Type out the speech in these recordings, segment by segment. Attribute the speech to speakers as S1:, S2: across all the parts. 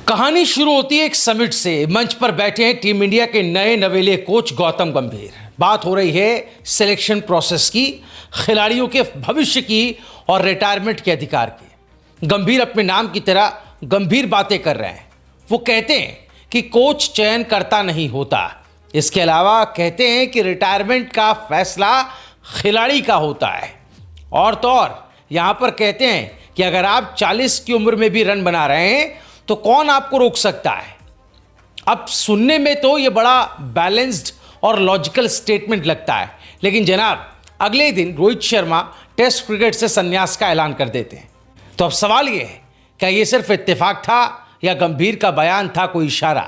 S1: कहानी शुरू होती है एक समिट से। मंच पर बैठे हैं टीम इंडिया के नए नवेले कोच गौतम गंभीर। बात हो रही है सिलेक्शन प्रोसेस की, खिलाड़ियों के भविष्य की और रिटायरमेंट के अधिकार की। गंभीर अपने नाम की तरह गंभीर बातें कर रहे हैं। वो कहते हैं कि कोच चयन करता नहीं होता। इसके अलावा कहते हैं कि रिटायरमेंट का फैसला खिलाड़ी का होता है। और तो और यहाँ पर कहते हैं कि अगर आप 40 की उम्र में भी रन बना रहे हैं तो कौन आपको रोक सकता है। अब सुनने में तो ये बड़ा बैलेंस्ड और लॉजिकल स्टेटमेंट लगता है, लेकिन जनाब अगले दिन रोहित शर्मा टेस्ट क्रिकेट से संन्यास का ऐलान कर देते हैं। तो अब सवाल ये है, क्या ये सिर्फ इत्तेफाक था या गंभीर का बयान था कोई इशारा?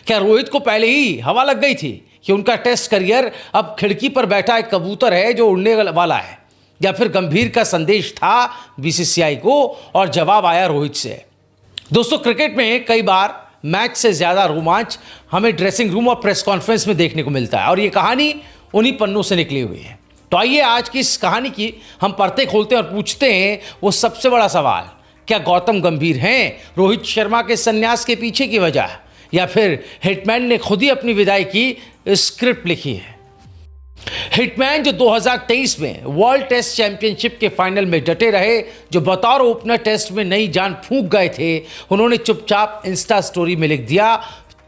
S1: क्या रोहित को पहले ही हवा लग गई थी कि उनका टेस्ट करियर अब खिड़की पर बैठा एक कबूतर है जो उड़ने वाला है, या फिर गंभीर का संदेश था बीसीसीआई को और जवाब आया रोहित से? दोस्तों, क्रिकेट में कई बार मैच से ज्यादा रोमांच हमें ड्रेसिंग रूम और प्रेस कॉन्फ्रेंस में देखने को मिलता है, और ये कहानी उन्हीं पन्नों से निकली हुई है। तो आइए आज की इस कहानी की हम परतें खोलते हैं और पूछते हैं वो सबसे बड़ा सवाल, क्या गौतम गंभीर हैं रोहित शर्मा के संन्यास के पीछे की वजह, या फिर हिटमैन ने खुद ही अपनी विदाई की स्क्रिप्ट लिखी है? हिटमैन जो 2023 में वर्ल्ड टेस्ट चैंपियनशिप के फाइनल में डटे रहे, जो बतौर ओपनर टेस्ट में नई जान फूंक गए थे, उन्होंने चुपचाप इंस्टा स्टोरी में लिख दिया,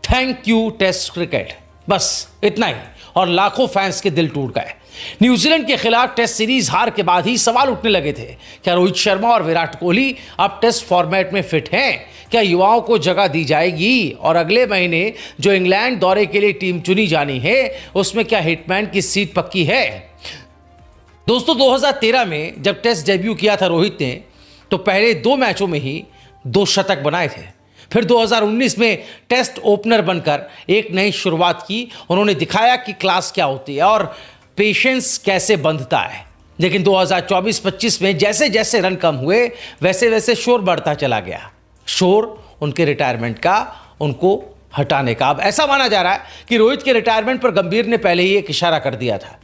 S1: थैंक यू टेस्ट क्रिकेट। बस इतना ही, और लाखों फैंस के दिल टूट गए। न्यूजीलैंड के खिलाफ टेस्ट सीरीज हार के बाद ही सवाल उठने लगे थे, क्या रोहित शर्मा और विराट कोहली अब टेस्ट फॉर्मेट में फिट हैं? क्या युवाओं को जगह दी जाएगी? और अगले महीने जो इंग्लैंड दौरे के लिए टीम चुनी जानी है, उसमें क्या हिटमैन की सीट पक्की है? दोस्तों, 2013 में जब टेस्ट डेब्यू किया था रोहित ने, तो पहले 2 मैचों में ही 2 शतक बनाए थे। फिर 2019 में टेस्ट ओपनर बनकर एक नई शुरुआत की। उन्होंने दिखाया कि क्लास क्या होती है और पेशेंस कैसे बंधता है। लेकिन 2024-25 में जैसे जैसे रन कम हुए, वैसे वैसे शोर बढ़ता चला गया। शोर उनके रिटायरमेंट का, उनको हटाने का। अब ऐसा माना जा रहा है कि रोहित के रिटायरमेंट पर गंभीर ने पहले ही एक इशारा कर दिया था।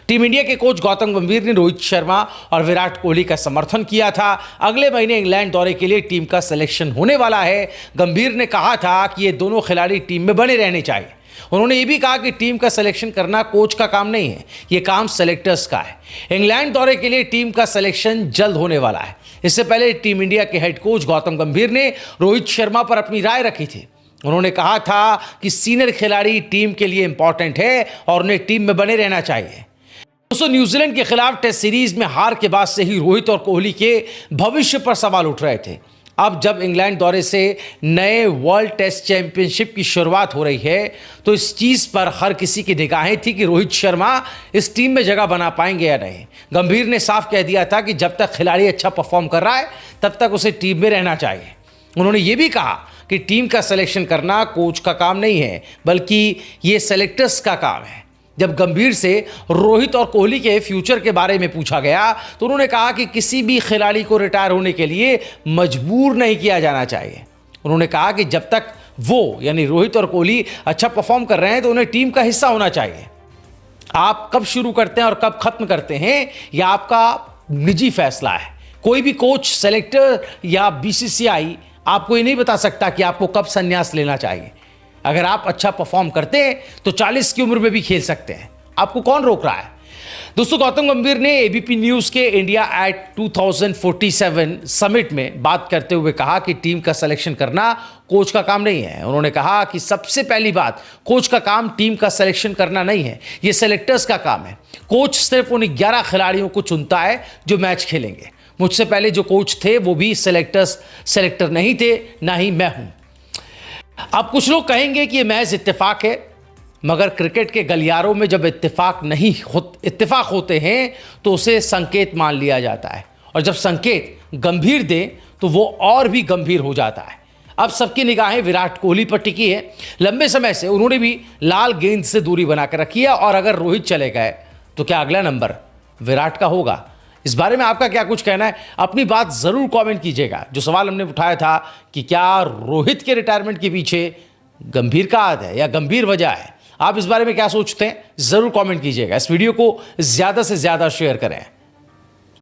S1: टीम इंडिया के कोच गौतम गंभीर ने रोहित शर्मा और विराट कोहली का समर्थन किया था। अगले महीने इंग्लैंड दौरे के लिए टीम का सिलेक्शन होने वाला है। गंभीर ने कहा था कि ये दोनों खिलाड़ी टीम में बने रहने चाहिए। उन्होंने ये भी कहा कि टीम का सिलेक्शन करना कोच का काम नहीं है, ये काम सेलेक्टर्स का है। इंग्लैंड दौरे के लिए टीम का सिलेक्शन जल्द होने वाला है। इससे पहले टीम इंडिया के हेड कोच गौतम गंभीर ने रोहित शर्मा पर अपनी राय रखी थी। उन्होंने कहा था कि सीनियर खिलाड़ी टीम के लिए इंपॉर्टेंट है और उन्हें टीम में बने रहना चाहिए। दोस्तों, न्यूजीलैंड के खिलाफ टेस्ट सीरीज में हार के बाद से ही रोहित और कोहली के भविष्य पर सवाल उठ रहे थे। अब जब इंग्लैंड दौरे से नए वर्ल्ड टेस्ट चैंपियनशिप की शुरुआत हो रही है, तो इस चीज़ पर हर किसी की निगाहें थी कि रोहित शर्मा इस टीम में जगह बना पाएंगे या नहीं। गंभीर ने साफ कह दिया था कि जब तक खिलाड़ी अच्छा परफॉर्म कर रहा है, तब तक उसे टीम में रहना चाहिए। उन्होंने ये भी कहा कि टीम का सिलेक्शन करना कोच का काम नहीं है, बल्कि ये सेलेक्टर्स का काम है। जब गंभीर से रोहित और कोहली के फ्यूचर के बारे में पूछा गया, तो उन्होंने कहा कि किसी भी खिलाड़ी को रिटायर होने के लिए मजबूर नहीं किया जाना चाहिए। उन्होंने कहा कि जब तक वो यानी रोहित और कोहली अच्छा परफॉर्म कर रहे हैं, तो उन्हें टीम का हिस्सा होना चाहिए। आप कब शुरू करते हैं और कब खत्म करते हैं, यह आपका निजी फैसला है। कोई भी कोच, सेलेक्टर या बीसीसीआई आपको ये नहीं बता सकता कि आपको कब संन्यास लेना चाहिए। अगर आप अच्छा परफॉर्म करते हैं तो 40 की उम्र में भी खेल सकते हैं, आपको कौन रोक रहा है? दोस्तों, गौतम गंभीर ने एबीपी न्यूज के इंडिया एट 2047 समिट में बात करते हुए कहा कि टीम का सिलेक्शन करना कोच का काम नहीं है। उन्होंने कहा कि सबसे पहली बात, कोच का काम टीम का सिलेक्शन करना नहीं है, ये सेलेक्टर्स का काम है। कोच सिर्फ उन 11 खिलाड़ियों को चुनता है जो मैच खेलेंगे। मुझसे पहले जो कोच थे वो भी सेलेक्टर नहीं थे, ना ही मैं हूं। अब कुछ लोग कहेंगे कि ये महज इत्तेफाक है, मगर क्रिकेट के गलियारों में जब इत्तेफाक होते हैं तो उसे संकेत मान लिया जाता है, और जब संकेत गंभीर दे तो वो और भी गंभीर हो जाता है। अब सबकी निगाहें विराट कोहली पर टिकी है। लंबे समय से उन्होंने भी लाल गेंद से दूरी बनाकर रखी है, और अगर रोहित चले गए तो क्या अगला नंबर विराट का होगा? इस बारे में आपका क्या कुछ कहना है? अपनी बात जरूर कमेंट कीजिएगा। जो सवाल हमने उठाया था कि क्या रोहित के रिटायरमेंट के पीछे गंभीर का हाथ है या गंभीर वजह है, आप इस बारे में क्या सोचते हैं? जरूर कमेंट कीजिएगा। इस वीडियो को ज्यादा से ज्यादा शेयर करें।